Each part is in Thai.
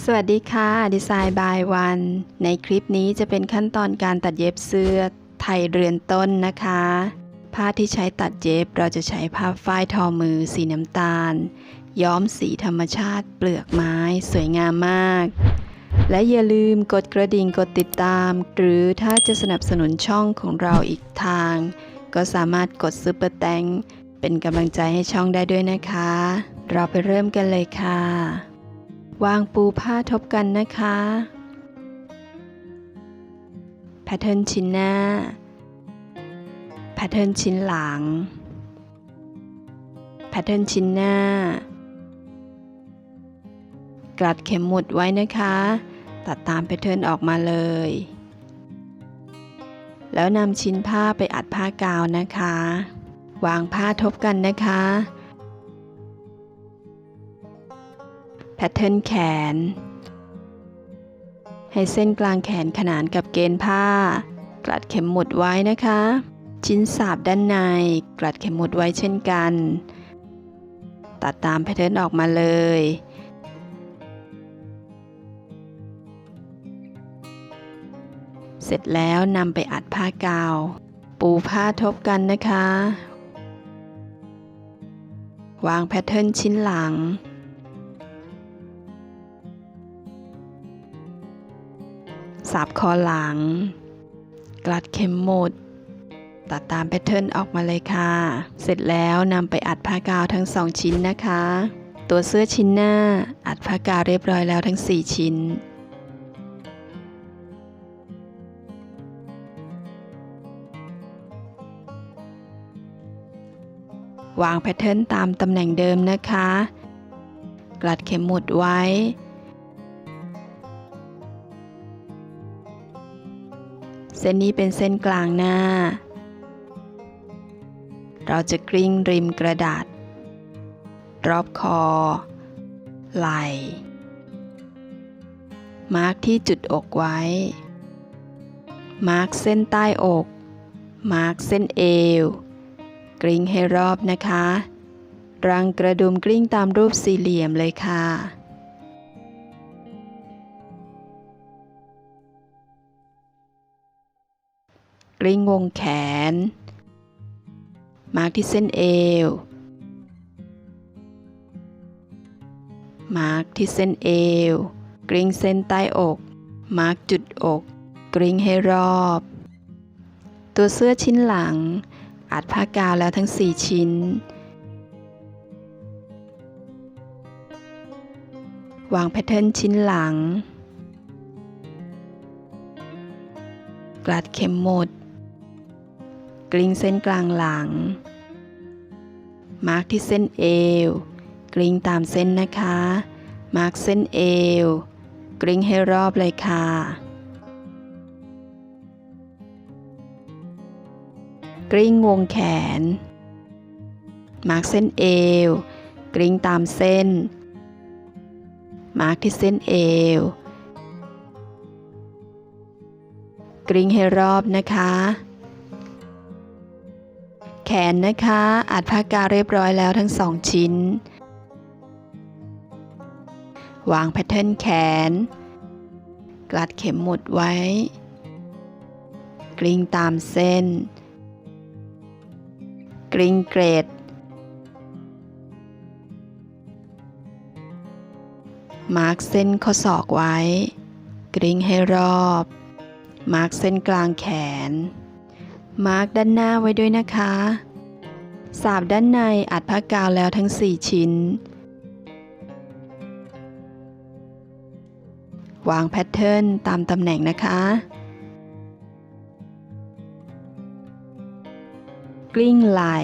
สวัสดีค่ะดีไซน์บายวันในคลิปนี้จะเป็นขั้นตอนการตัดเย็บเสื้อไทยเรือนต้นนะคะผ้าที่ใช้ตัดเย็บเราจะใช้ผ้าฝ้ายทอมือสีน้ำตาลย้อมสีธรรมชาติเปลือกไม้สวยงามมากและอย่าลืมกดกระดิ่งกดติดตามหรือถ้าจะสนับสนุนช่องของเราอีกทางก็สามารถกดซุปเปอร์แตงเป็นกำลังใจให้ช่องได้ด้วยนะคะเราไปเริ่มกันเลยค่ะวางปูผ้าทบกันนะคะแพทเทิร์นชิ้นหน้าแพทเทิร์นชิ้นหลังแพทเทิร์นชิ้นหน้ากลัดเข็มหมุดไว้นะคะตัดตามแพทเทิร์นออกมาเลยแล้วนำชิ้นผ้าไปอัดผ้ากาวนะคะวางผ้าทบกันนะคะแพทเทิร์นแขนให้เส้นกลางแขนขนานกับเกณฑ์ผ้ากลัดเข็มหมุดไว้นะคะชิ้นสาบด้านในกลัดเข็มหมุดไว้เช่นกันตัดตามแพทเทิร์นออกมาเลยเสร็จแล้วนำไปอัดผ้ากาวปูผ้าทบกันนะคะวางแพทเทิร์นชิ้นหลังสับคอหลังกลัดเข็มหมุดตัดตามแพทเทิร์นออกมาเลยค่ะเสร็จแล้วนำไปอัดผ้ากาวทั้ง2ชิ้นนะคะตัวเสื้อชิ้นหน้าอัดผ้ากาวเรียบร้อยแล้วทั้ง4ชิ้นวางแพทเทิร์นตามตำแหน่งเดิมนะคะกลัดเข็มหมุดไว้เส้นนี้เป็นเส้นกลางหน้าเราจะกลิ้งริมกระดาษรอบคอไหล่มาร์กที่จุดอกไว้มาร์กเส้นใต้อกมาร์กเส้นเอวกลิ้งให้รอบนะคะรังกระดุมกลิ้งตามรูปสี่เหลี่ยมเลยค่ะกลิ้งวงแขนมาร์กที่เส้นเอวมาร์กที่เส้นเอวกลิ้งเส้นใต้อกมาร์กจุดอกกลิ้งให้รอบตัวเสื้อชิ้นหลังอัดผ้ากาวแล้วทั้ง4ชิ้นวางแพทเทิร์นชิ้นหลังกลัดเข็มหมุดกลิ้งเส้นกลางหลังมาร์กที่เส้นเอวกลิ้งตามเส้นนะคะมาร์กเส้นเอวกลิ้งให้รอบเลยค่ะกลิ้งวงแขนมาร์กเส้นเอวกลิ้งตามเส้นมาร์กที่เส้นเอวกลิ้งให้รอบนะคะแขนนะคะอัดผ้ากาวเรียบร้อยแล้วทั้ง2ชิ้นวางแพทเทิร์นแขนกลัดเข็มหมุดไว้กลิ้งตามเส้นกลิ้งเกรดมาร์กเส้นข้อศอกไว้กลิ้งให้รอบมาร์กเส้นกลางแขนมาร์กด้านหน้าไว้ด้วยนะคะสาบด้านในอัดผ้ากาวแล้วทั้ง4ชิ้นวางแพทเทิร์นตามตำแหน่งนะคะกลิ้งไหล่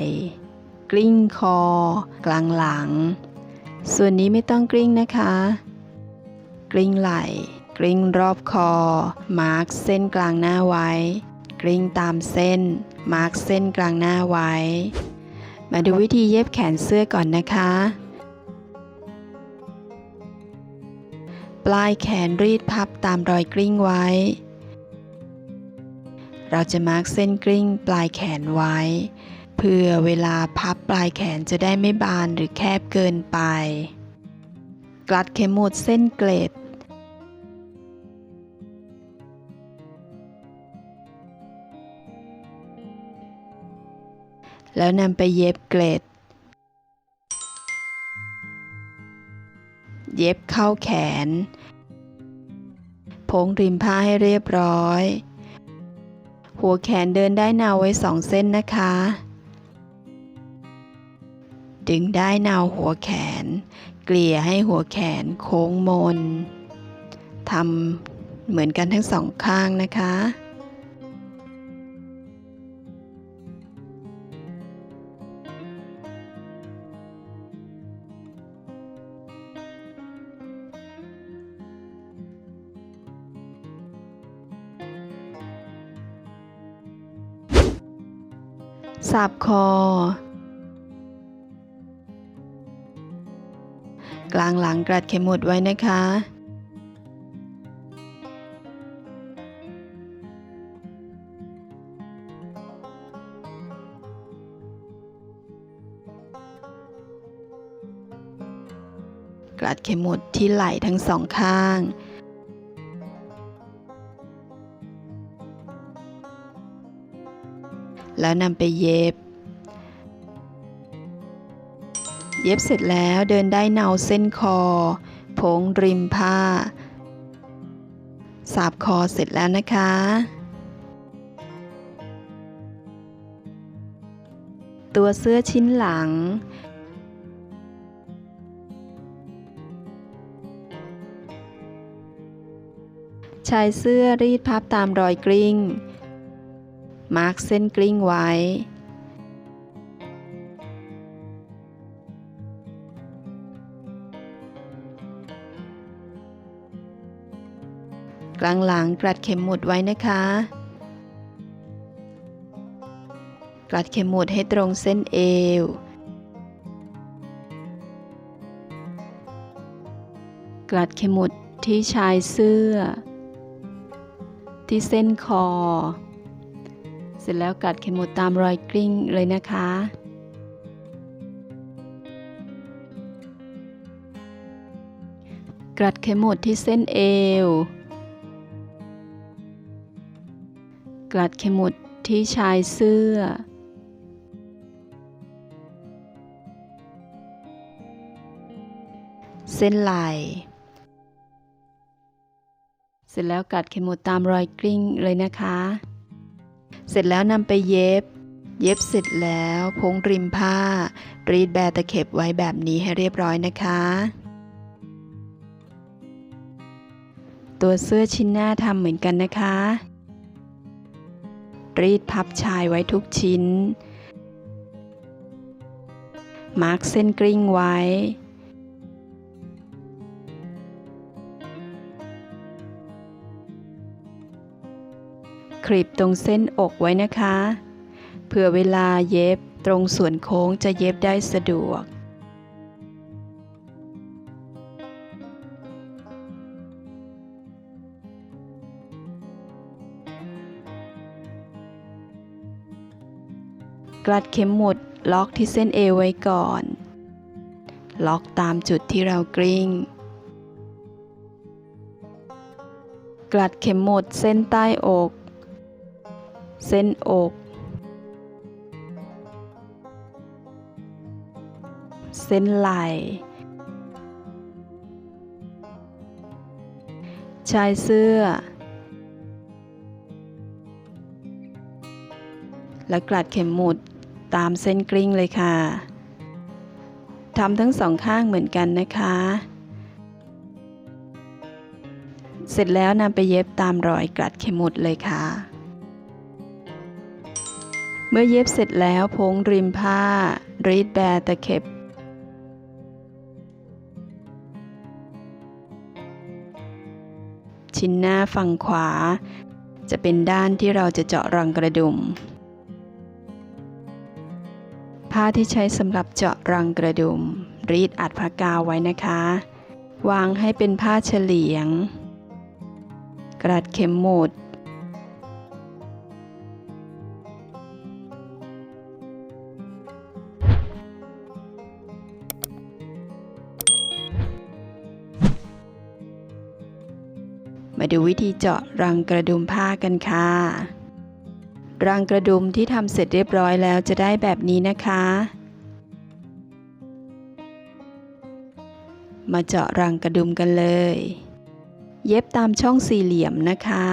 กลิ้งคอกลางหลังส่วนนี้ไม่ต้องกลิ้งนะคะกลิ้งไหล่กลิ้งรอบคอมาร์กเส้นกลางหน้าไว้กลิ้งตามเส้นมาร์กเส้นกลางหน้าไว้มาดูวิธีเย็บแขนเสื้อก่อนนะคะปลายแขนรีดพับตามรอยกลิ้งไว้เราจะมาร์กเส้นกลิ้งปลายแขนไว้เพื่อเวลาพับปลายแขนจะได้ไม่บานหรือแคบเกินไปกลัดเข็มหมุดเส้นเกล็ด แล้วนำไปเย็บเกล็ดเย็บเข้าแขนโพ้งริมผ้าให้เรียบร้อยหัวแขนเดินได้นาวไว้2 เส้นนะคะดึงได้นาวหัวแขนเกลี่ยให้หัวแขนโค้งมนทำเหมือนกันทั้ง2 ข้างนะคะสับคอกลางหลังกรัดเข็มหมุดไว้นะคะกรัดเข็มหมุดที่ไหล่ทั้ง2 ข้างแล้วนำไปเย็บเสร็จแล้วเดินได้เนาเส้นคอโพ้งริมผ้าสาบคอเสร็จแล้วนะคะตัวเสื้อชิ้นหลังชายเสื้อรีดพับตามรอยกลิ้งมาร์คเส้นกลิ้งไว้กลางหลังกรัดเข็มหมุดไว้นะคะกรัดเข็มหมุดให้ตรงเส้นเอวกรัดเข็มหมุดที่ชายเสื้อที่เส้นคอเสร็จแล้วกรัดเข็มหมุดตามรอยกลิ้งเลยนะคะกรัดเข็มหมุดที่เส้นเอวกรัดเข็มหมุดที่ชายเสื้อเส้นไหล่เสร็จแล้วกรัดเข็มหมุดตามรอยกลิ้งเลยนะคะเสร็จแล้วนำไปเย็บเสร็จแล้วโพ้งริมผ้ารีดแบตะเข็บไว้แบบนี้ให้เรียบร้อยนะคะตัวเสื้อชิ้นหน้าทำเหมือนกันนะคะรีดพับชายไว้ทุกชิ้นมาร์คเส้นกลิ้งไว้คลิปตรงเส้นอกไว้นะคะเผื่อเวลาเย็บตรงส่วนโค้งจะเย็บได้สะดวกกรัดเข็มหมุดล็อกที่เส้นเอวไว้ก่อนล็อกตามจุดที่เรากลิ้งกรัดเข็มหมุดเส้นใต้อกเส้นอกเส้นไหล่ชายเสื้อและกรัดเข็มหมุดตามเส้นกลิ้งเลยค่ะทำทั้ง2 ข้างเหมือนกันนะคะเสร็จแล้วนำไปเย็บตามรอยกรัดเข็มหมุดเลยค่ะเมื่อเย็บเสร็จแล้วโพ้งริมผ้ารีดแบตะเข็บชิ้นหน้าฝั่งขวาจะเป็นด้านที่เราจะเจาะรังกระดุมผ้าที่ใช้สำหรับเจาะรังกระดุมรีดอัดผ้ากาวไว้นะคะวางให้เป็นผ้าเฉลียงกรัดเข็มหมุดมาดูวิธีเจาะรังกระดุมผ้ากันค่ะ รังกระดุมที่ทำเสร็จเรียบร้อยแล้วจะได้แบบนี้นะคะมาเจาะรังกระดุมกันเลยเย็บตามช่องสี่เหลี่ยมนะคะ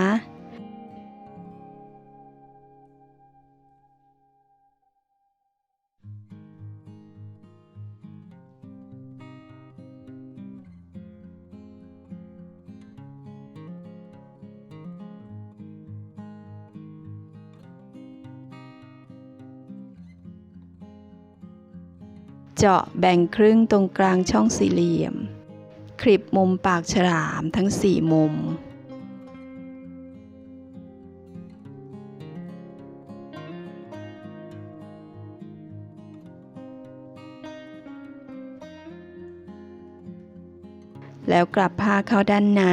เจาะแบ่งครึ่งตรงกลางช่องสี่เหลี่ยมคลิปมุมปากฉลามทั้ง4มุมแล้วกลับผ้าเข้าด้านใน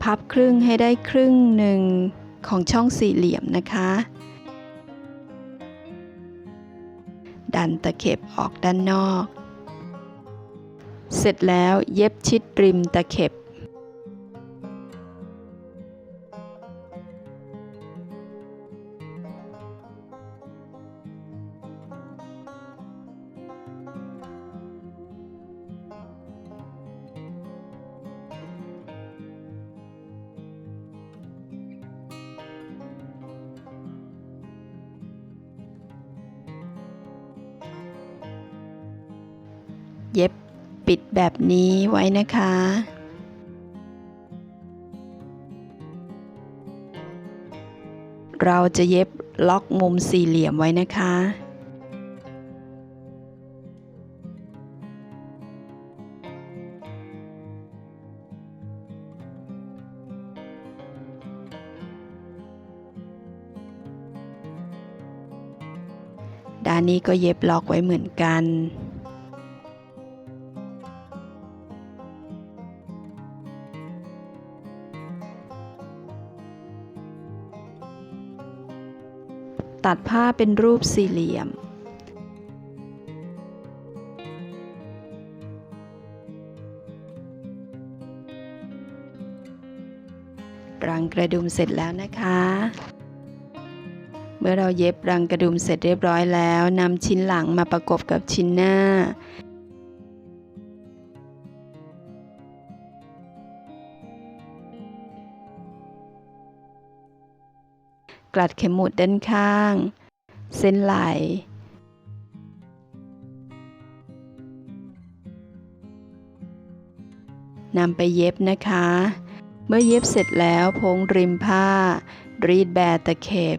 พับครึ่งให้ได้ครึ่งหนึ่งของช่องสี่เหลี่ยมนะคะดันตะเข็บออกด้านนอกเสร็จแล้วเย็บชิดริมตะเข็บเย็บปิดแบบนี้ไว้นะคะเราจะเย็บล็อกมุมสี่เหลี่ยมไว้นะคะด้านนี้ก็เย็บล็อกไว้เหมือนกันตัดผ้าเป็นรูปสี่เหลี่ยมรังกระดุมเสร็จแล้วนะคะเมื่อเราเย็บรังกระดุมเสร็จเรียบร้อยแล้วนำชิ้นหลังมาประกบกับชิ้นหน้ากลัดเข็มหมุดด้านข้างเส้นไหล่นำไปเย็บนะคะเมื่อเย็บเสร็จแล้วพงริมผ้ารีดแบตะเข็บ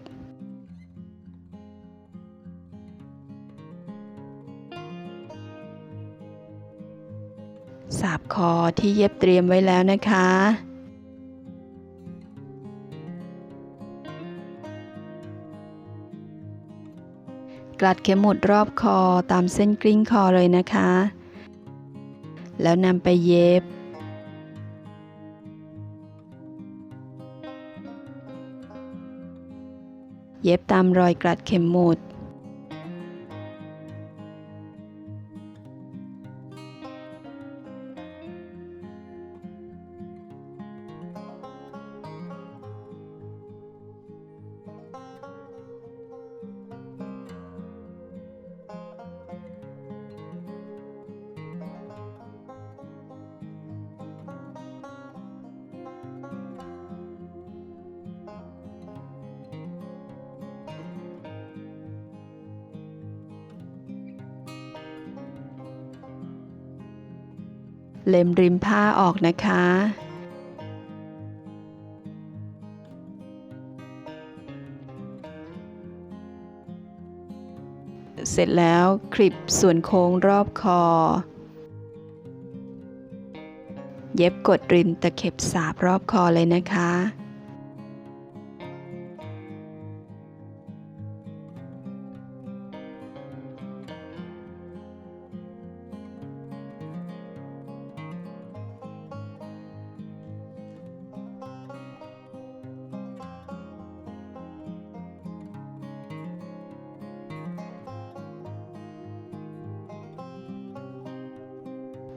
สาบคอที่เย็บเตรียมไว้แล้วนะคะกลัดเข็มหมุดรอบคอตามเส้นกลิ้งคอเลยนะคะแล้วนำไปเย็บตามรอยกลัดเข็มหมุดเล็มริมผ้าออกนะคะเสร็จแล้วคลิปส่วนโค้งรอบคอเย็บกดริมตะเข็บสาบรอบคอเลยนะคะ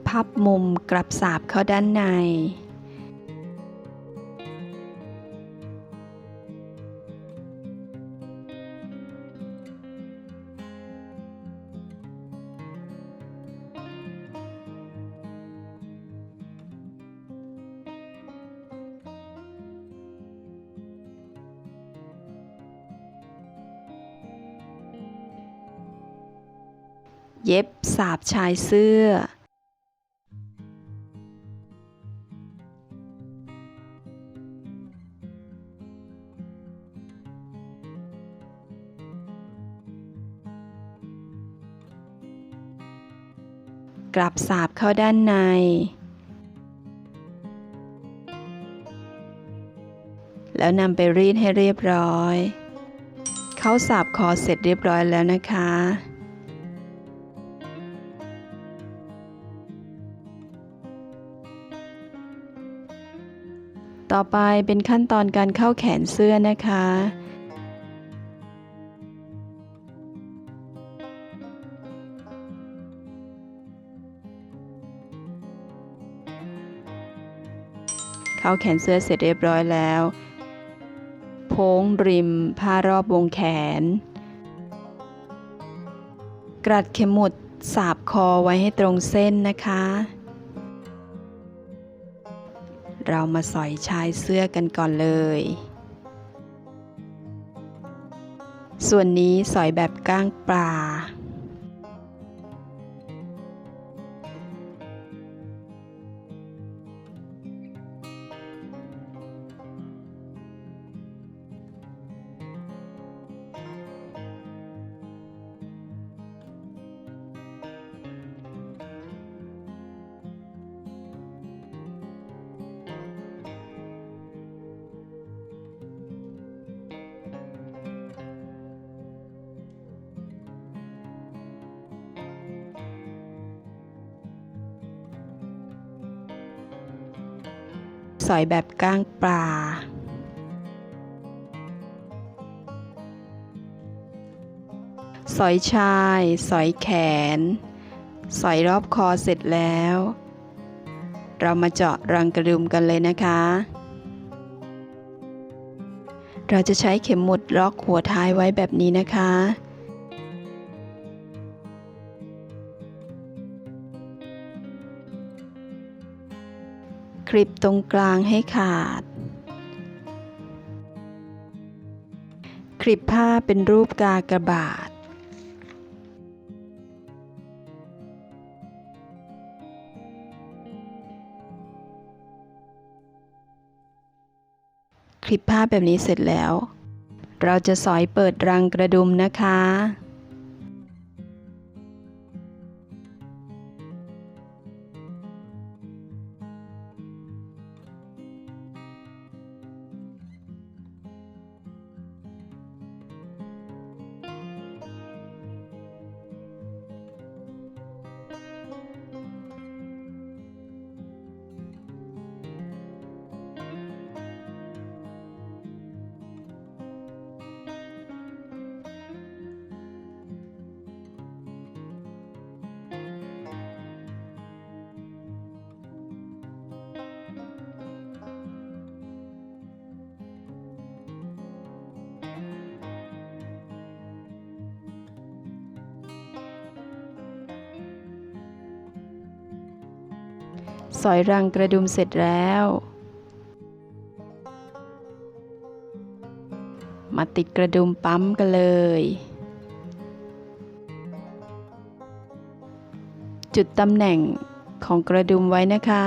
พับมุมกลับสาบเข้าด้านในเย็บสาบชายเสื้อกลับสาบเข้าด้านในแล้วนำไปรีดให้เรียบร้อยเข้าสาบคอเสร็จเรียบร้อยแล้วนะคะต่อไปเป็นขั้นตอนการเข้าแขนเสื้อนะคะเข้าแขนเสื้อเสร็จเรียบร้อยแล้วโพ้งริมผ้ารอบวงแขนกรัดเข็มหมุดสาบคอไว้ให้ตรงเส้นนะคะเรามาสอยชายเสื้อกันก่อนเลยส่วนนี้สอยแบบก้างปลาสอยแบบก้างปลาสอยชายสอยแขนสอยรอบคอเสร็จแล้วเรามาเจาะรังกระดุมกันเลยนะคะเราจะใช้เข็มหมุดล็อกหัวท้ายไว้แบบนี้นะคะคลิปตรงกลางให้ขาดคลิปผ้าเป็นรูปกากบาทคลิปผ้าแบบนี้เสร็จแล้วเราจะสอยเปิดรังกระดุมนะคะสอยรังกระดุมเสร็จแล้วมาติดกระดุมปั๊มกันเลยจุดตำแหน่งของกระดุมไว้นะคะ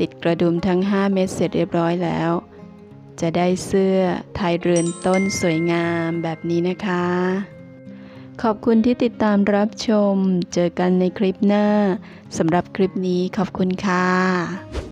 ติดกระดุมทั้ง 5 เม็ดเสร็จเรียบร้อยแล้ว จะได้เสื้อไทยเรือนต้นสวยงามแบบนี้นะคะ ขอบคุณที่ติดตามรับชม เจอกันในคลิปหน้า สำหรับคลิปนี้ขอบคุณค่ะ